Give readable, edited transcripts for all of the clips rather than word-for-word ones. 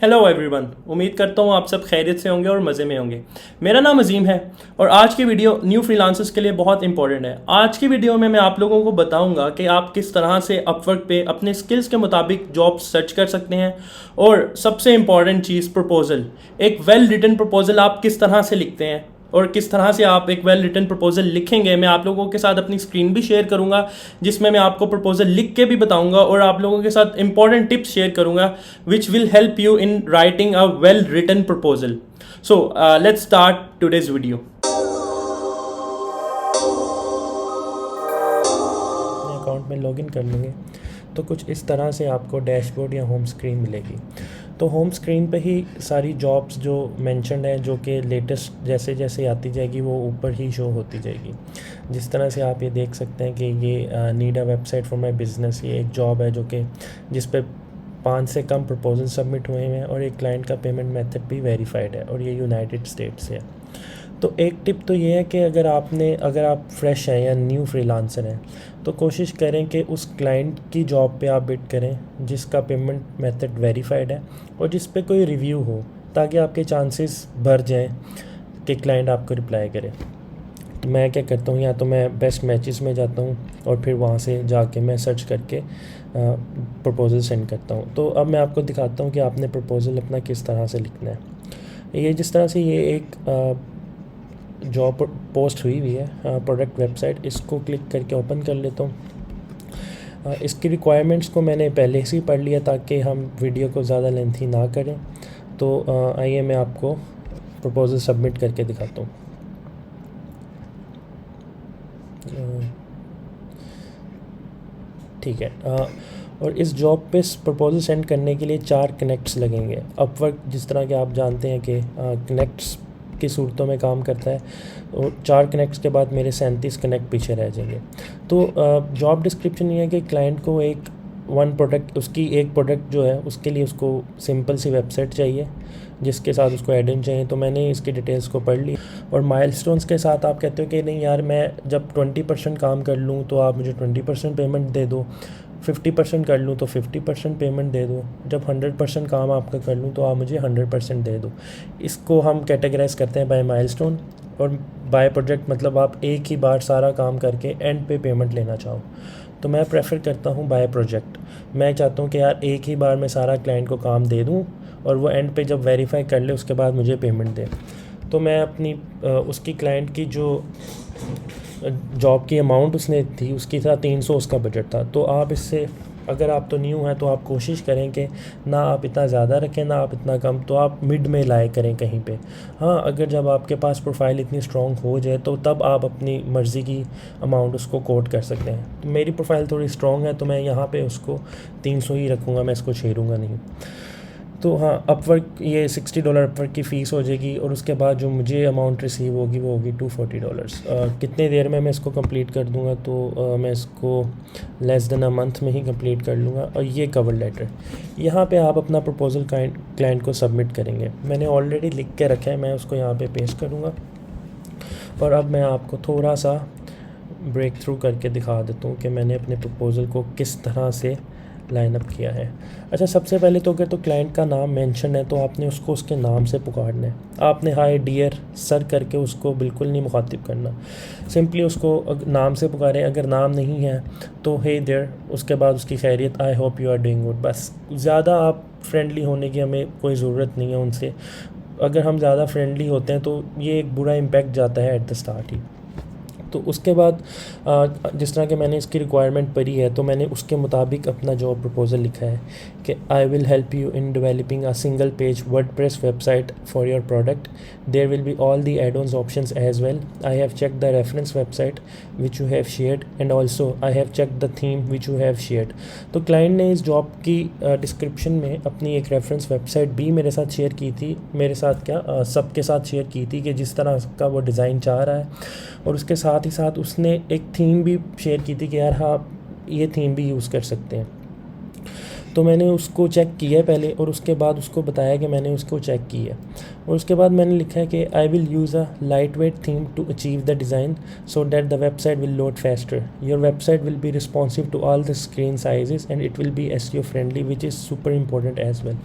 Hello everyone. उम्मीद करता हूँ आप सब खैरियत से होंगे और मज़े में होंगे। मेरा नाम अजीम है और आज की वीडियो न्यू फ्रीलांसर्स के लिए बहुत इंपॉर्टेंट है। आज की वीडियो में मैं आप लोगों को बताऊंगा कि आप किस तरह से अपवर्क पे अपने स्किल्स के मुताबिक जॉब सर्च कर सकते हैं और सबसे इंपॉर्टेंट चीज़ प्रपोजल, एक वेल रिटन प्रपोजल आप किस तरह से लिखते हैं और किस तरह से आप एक वेल रिटन प्रपोजल लिखेंगे। मैं आप लोगों के साथ अपनी स्क्रीन भी शेयर करूंगा जिसमें मैं आपको प्रपोजल लिख के भी बताऊंगा और आप लोगों के साथ इंपॉर्टेंट टिप्स शेयर करूंगा which will help you in writing a well written proposal. So let's start today's video. Account में लॉगिन कर लेंगे तो कुछ इस तरह से आपको डैशबोर्ड या होम स्क्रीन मिलेगी। तो होम स्क्रीन पे ही सारी जॉब्स जो मेंशन्ड है, जो कि लेटेस्ट जैसे जैसे आती जाएगी वो ऊपर ही शो होती जाएगी। जिस तरह से आप ये देख सकते हैं कि ये need a website for my business, ये एक जॉब है जो कि जिस पे 5 से कम प्रपोजल सबमिट हुए हैं और एक क्लाइंट का पेमेंट मेथड भी वेरीफाइड है और ये यूनाइटेड स्टेट्स से है। तो एक टिप तो ये है कि अगर आप फ्रेश हैं या न्यू फ्रीलांसर हैं तो कोशिश करें कि उस क्लाइंट की जॉब पे आप बिड करें जिसका पेमेंट मेथड वेरीफाइड है और जिस पे कोई रिव्यू हो, ताकि आपके चांसेस बढ़ जाएं कि क्लाइंट आपको रिप्लाई करे। तो मैं क्या करता हूँ, या तो मैं बेस्ट मैचेस में जाता हूँ और फिर वहाँ से जाके मैं सर्च करके प्रपोज़ल सेंड करता हूँ। तो अब मैं आपको दिखाता हूँ कि आपने प्रपोज़ल अपना किस तरह से लिखना है। ये जिस तरह से ये एक जॉब पोस्ट हुई है प्रोडक्ट वेबसाइट, इसको क्लिक करके ओपन कर लेता हूँ। इसकी रिक्वायरमेंट्स को मैंने पहले से ही पढ़ लिया ताकि हम वीडियो को ज़्यादा लेंथी ना करें। तो आइए मैं आपको प्रपोज़ल सबमिट करके दिखाता हूँ। ठीक है। और इस जॉब पे प्रपोज़ल सेंड करने के लिए 4 कनेक्ट्स लगेंगे। अपवर्क जिस तरह के आप जानते हैं कि कनेक्ट्स की सूरतों में काम करता है और 4 कनेक्ट्स के बाद मेरे 37 कनेक्ट पीछे रह जाएंगे। तो जॉब डिस्क्रिप्शन ये है कि क्लाइंट को उसकी एक प्रोडक्ट जो है उसके लिए उसको सिंपल सी वेबसाइट चाहिए जिसके साथ उसको एड इन चाहिए। तो मैंने इसकी डिटेल्स को पढ़ ली और माइलस्टोन्स के साथ आप कहते हो कि नहीं यार, मैं जब 20% काम कर लूँ तो आप मुझे 20% पेमेंट दे दो, 50% कर लूँ तो 50% पेमेंट दे दो, जब 100% काम आपका कर लूँ तो आप मुझे 100% दे दो। इसको हम कैटेगराइज करते हैं बाय माइलस्टोन। और बाय प्रोजेक्ट मतलब आप एक ही बार सारा काम करके एंड पे पेमेंट लेना चाहो। तो मैं प्रेफर करता हूँ बाय प्रोजेक्ट। मैं चाहता हूँ कि यार एक ही बार मैं सारा क्लाइंट को काम दे दूँ और वो एंड पे जब वेरीफाई कर ले उसके बाद मुझे पेमेंट दे। तो मैं अपनी उसकी क्लाइंट की जो जॉब की अमाउंट उसने थी उसकी था 300 उसका बजट था। तो आप इससे, अगर आप तो न्यू हैं तो आप कोशिश करें कि ना आप इतना ज़्यादा रखें ना आप इतना कम, तो आप मिड में लाए करें कहीं पे। हाँ, अगर जब आपके पास प्रोफाइल इतनी स्ट्रॉन्ग हो जाए तो तब आप अपनी मर्ज़ी की अमाउंट उसको कोट कर सकते हैं। तो मेरी प्रोफाइल थोड़ी स्ट्रॉन्ग है तो मैं यहाँ पे उसको 300 ही रखूँगा, मैं इसको छेड़ूँगा नहीं। तो हाँ, अपवर्क ये $60 अपवर्क की फ़ीस हो जाएगी और उसके बाद जो मुझे अमाउंट रिसीव होगी वो होगी $240। कितने देर में मैं इसको कंप्लीट कर दूँगा, तो मैं इसको लेस देन अ मंथ में ही कंप्लीट कर लूँगा। और ये कवर लेटर, यहाँ पे आप अपना प्रपोज़ल क्लाइंट को सबमिट करेंगे। मैंने ऑलरेडी लिख के रखा है, मैं उसको यहाँ पे पेस्ट करूँगा। और अब मैं आपको थोड़ा सा ब्रेक थ्रू करके दिखा देता हूँ कि मैंने अपने प्रपोज़ल को किस तरह से लाइन अप किया है। अच्छा, सबसे पहले तो अगर तो क्लाइंट का नाम मेंशन है तो आपने उसको उसके नाम से पुकारना है। आपने हाय डियर सर करके उसको बिल्कुल नहीं मुखातिब करना, सिंपली उसको नाम से पुकारें। अगर नाम नहीं है तो हे देयर, उसके बाद उसकी खैरियत, I hope you are doing good. बस, ज़्यादा आप फ्रेंडली होने की हमें कोई ज़रूरत नहीं है उनसे। अगर हम ज़्यादा फ्रेंडली होते हैं तो ये एक बुरा इम्पैक्ट जाता है एट द स्टार्ट ही। तो उसके बाद जिस तरह के मैंने इसकी रिक्वायरमेंट पढ़ी है तो मैंने उसके मुताबिक अपना जॉब प्रपोज़ल लिखा है कि I will help you in developing a single page WordPress website for your product. There will be all the add-ons options as well. I have check the reference website which you have shared and also I have check the theme which you have shared. तो client ने इस job की description में अपनी एक reference website भी मेरे साथ शेयर की थी, मेरे साथ क्या सबके साथ शेयर की थी कि जिस तरह का वो डिज़ाइन चाह रहा है। और उसके साथ ही साथ उसने एक थीम भी शेयर की थी कि यार हाँ, ये थीम भी यूज़ कर सकते हैं। तो मैंने उसको चेक किया पहले और उसके बाद उसको बताया कि मैंने उसको चेक किया। और उसके बाद मैंने लिखा है कि I will use a light weight theme to achieve the design so that the website will load faster. Your website will be responsive to all the screen sizes and it will be SEO friendly which is super important as well.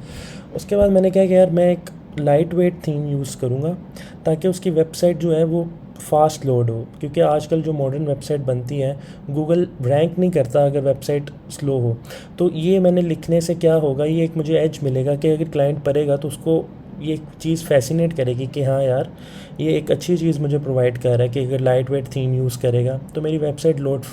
उसके बाद मैंने कहा कि यार मैं एक light weight theme use करूँगा ताकि उसकी वेबसाइट जो है वो फास्ट लोड हो, क्योंकि आजकल जो मॉडर्न वेबसाइट बनती है गूगल रैंक नहीं करता अगर वेबसाइट स्लो हो। तो ये मैंने लिखने से क्या होगा, ये एक मुझे एज मिलेगा कि अगर क्लाइंट पढ़ेगा तो उसको ये चीज़ फैसिनेट करेगी कि हाँ यार ये एक अच्छी चीज़ मुझे प्रोवाइड कर रहा है कि अगर लाइट वेट थीम यूज़ करेगा तो मेरी वेबसाइट लोड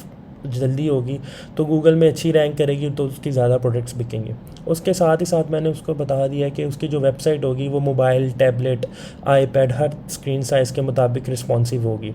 जल्दी होगी, तो गूगल में अच्छी रैंक करेगी, तो उसकी ज़्यादा प्रोडक्ट्स बिकेंगे। उसके साथ ही साथ मैंने उसको बता दिया कि उसकी जो वेबसाइट होगी वो मोबाइल, टैबलेट, आईपैड हर स्क्रीन साइज़ के मुताबिक रिस्पॉन्सिव होगी,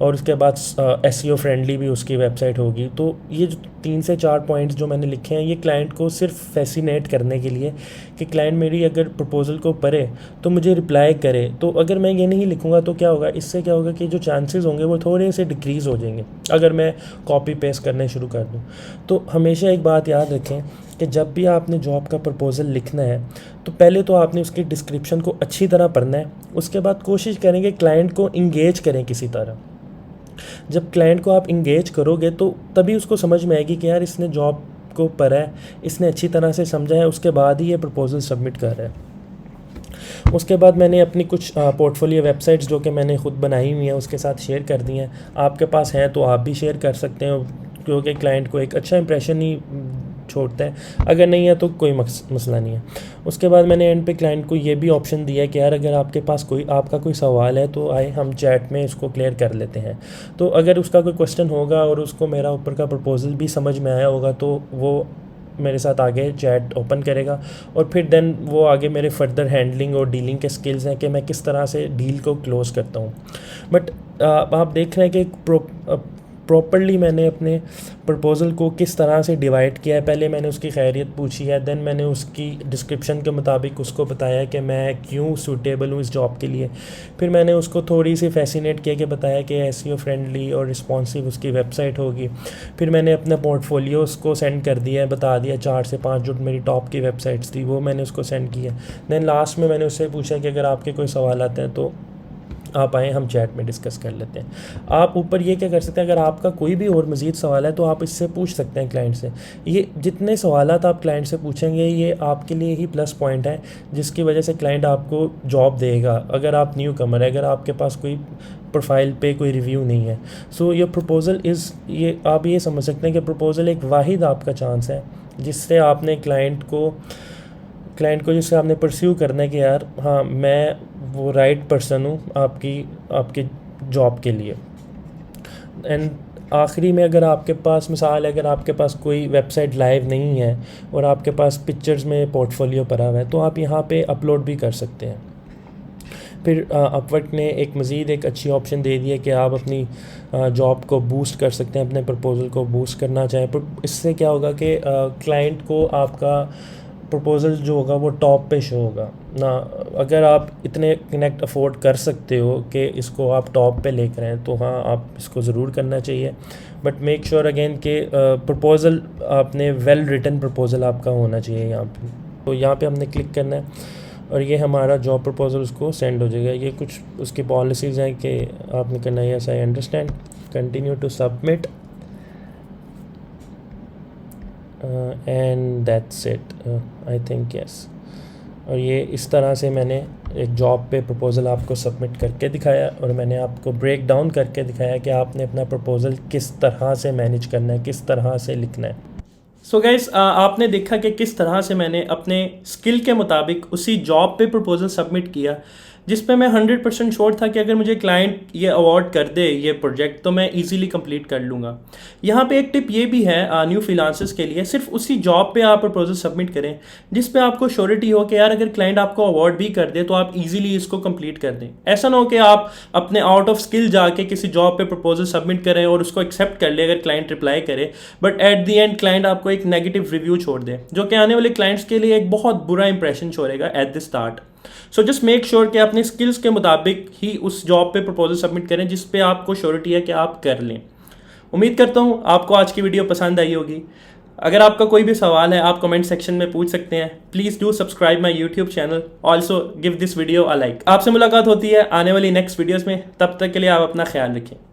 और उसके बाद एसईओ फ्रेंडली भी उसकी वेबसाइट होगी। तो ये जो 3 से 4 पॉइंट्स जो मैंने लिखे हैं ये क्लाइंट को सिर्फ फैसिनेट करने के लिए कि क्लाइंट मेरी अगर प्रपोज़ल को पढ़े तो मुझे रिप्लाई करे। तो अगर मैं ये नहीं लिखूँगा तो क्या होगा, इससे क्या होगा कि जो चांसेस होंगे वो थोड़े से डिक्रीज़ हो जाएंगे अगर मैं कॉपी पेस्ट करने शुरू कर दूँ। तो हमेशा एक बात याद रखें कि जब भी आपने जॉब का प्रपोज़ल लिखना है तो पहले तो आपने उसकी डिस्क्रिप्शन को अच्छी तरह पढ़ना है, उसके बाद कोशिश करेंगे क्लाइंट को इंगेज करें किसी तरह। जब क्लाइंट को आप इंगेज करोगे तो तभी उसको समझ में आएगी कि यार इसने जॉब को पढ़ा है, इसने अच्छी तरह से समझा है, उसके बाद ही ये प्रपोज़ल सबमिट कर रहा है। उसके बाद मैंने अपनी कुछ पोर्टफोलियो वेबसाइट्स जो कि मैंने ख़ुद बनाई हुई हैं उसके साथ शेयर कर दी हैं। आपके पास हैं तो आप भी शेयर कर सकते हैं, क्योंकि क्लाइंट को एक अच्छा इंप्रेशन ही छोड़ता है, अगर नहीं है तो कोई मसला नहीं है। उसके बाद मैंने एंड पे क्लाइंट को ये भी ऑप्शन दिया कि यार अगर आपके पास आपका कोई सवाल है तो आए हम चैट में इसको क्लियर कर लेते हैं। तो अगर उसका कोई क्वेश्चन होगा और उसको मेरा ऊपर का प्रपोज़ल भी समझ में आया होगा तो वो मेरे साथ आगे चैट ओपन करेगा, और फिर देन वो आगे मेरे फर्दर हैंडलिंग और डीलिंग के स्किल्स हैं कि मैं किस तरह से डील को क्लोज़ करता हूँ। बट आप देख रहे हैं कि प्रॉपर्ली मैंने अपने प्रपोज़ल को किस तरह से डिवाइड किया है। पहले मैंने उसकी खैरियत पूछी है, देन मैंने उसकी डिस्क्रिप्शन के मुताबिक उसको बताया कि मैं क्यों सूटेबल हूँ इस जॉब के लिए। फिर मैंने उसको थोड़ी सी फैसिनेट किया कि बताया कि एसईओ फ्रेंडली और रिस्पॉन्सिव उसकी वेबसाइट होगी। फिर मैंने अपना पोर्टफोलियो उसको सेंड कर दिया, बता दिया 4 से 5 जो मेरी टॉप की वेबसाइट्स थी वो मैंने उसको सेंड किया। देन लास्ट में मैंने उससे पूछा कि अगर आपके कोई सवाल आते हैं तो आप आएँ हम चैट में डिस्कस कर लेते हैं। आप ऊपर ये क्या कर सकते हैं, अगर आपका कोई भी और मज़ीद सवाल है तो आप इससे पूछ सकते हैं क्लाइंट से। ये जितने सवालात आप क्लाइंट से पूछेंगे ये आपके लिए ही प्लस पॉइंट है, जिसकी वजह से क्लाइंट आपको जॉब देगा अगर आप न्यू कमर है, अगर आपके पास कोई प्रोफाइल पे कोई रिव्यू नहीं है। सो ये प्रपोज़ल ये आप ये समझ सकते हैं कि प्रपोज़ल एक वाहिद आपका चांस है जिससे आपने क्लाइंट को जिससे आपने परस्यू करना है कि यार हाँ मैं वो राइट पर्सन हूँ आपकी जॉब के लिए। एंड आखिरी में अगर आपके पास मिसाल है, अगर आपके पास कोई वेबसाइट लाइव नहीं है और आपके पास पिक्चर्स में पोर्टफोलियो पड़ा हुआ है तो आप यहाँ पे अपलोड भी कर सकते हैं। फिर अपवर्क ने एक अच्छी ऑप्शन दे दी है कि आप अपनी जॉब को बूस्ट कर सकते हैं, अपने प्रपोज़ल को बूस्ट करना चाहें। इससे क्या होगा कि क्लाइंट को आपका प्रपोज़ल जो होगा वो टॉप पे शो होगा ना। अगर आप इतने कनेक्ट अफोर्ड कर सकते हो कि इसको आप टॉप पे लेकर आएँ तो हाँ आप इसको ज़रूर करना चाहिए। बट मेक श्योर अगेन कि प्रपोज़ल आपने वेल रिटन प्रपोज़ल आपका होना चाहिए यहाँ पे। तो यहाँ पे हमने क्लिक करना है और ये हमारा जॉब प्रपोज़ल उसको सेंड हो जाएगा। ये कुछ उसकी पॉलिसीज़ हैं कि आपने करना है yes I understand, continue to submit and that's it I think yes. और ये इस तरह से मैंने एक जॉब पे प्रपोज़ल आपको सबमिट करके दिखाया और मैंने आपको ब्रेक डाउन करके दिखाया कि आपने अपना प्रपोज़ल किस तरह से मैनेज करना है, किस तरह से लिखना है। सो गाइस आपने देखा कि किस तरह से मैंने अपने स्किल के मुताबिक उसी जॉब पे प्रपोज़ल सबमिट किया जिस पे मैं 100% श्योर था कि अगर मुझे क्लाइंट ये अवार्ड कर दे ये प्रोजेक्ट तो मैं इजीली कंप्लीट कर लूँगा। यहाँ पे एक टिप ये भी है न्यू फ्रीलांसर्स के लिए, सिर्फ उसी जॉब पे आप प्रपोजल सबमिट करें जिस पे आपको श्योरिटी हो कि यार अगर क्लाइंट आपको अवार्ड भी कर दे तो आप इजीली इसको कंप्लीट कर दें। ऐसा ना हो कि आप अपने आउट ऑफ स्किल जाके किसी जॉब पे प्रपोजल सबमिट करें और उसको एक्सेप्ट कर ले अगर क्लाइंट रिप्लाई करे, but at the end client आपको एक नेगेटिव रिव्यू छोड़ दे जो कि आने वाले क्लाइंट्स के लिए एक बहुत बुरा इंप्रेशन छोड़ेगा at the start. So just make sure कि अपने स्किल्स के मुताबिक ही उस जॉब पे प्रपोजल सबमिट करें जिस पे आपको श्योरिटी है कि आप कर लें। उम्मीद करता हूँ आपको आज की वीडियो पसंद आई होगी। अगर आपका कोई भी सवाल है आप कमेंट सेक्शन में पूछ सकते हैं। Please do subscribe my YouTube channel, also give this video a like. आपसे मुलाकात होती है आने वाली नेक्स्ट वीडियोज़ में, तब तक के लिए आप अपना ख्याल रखें।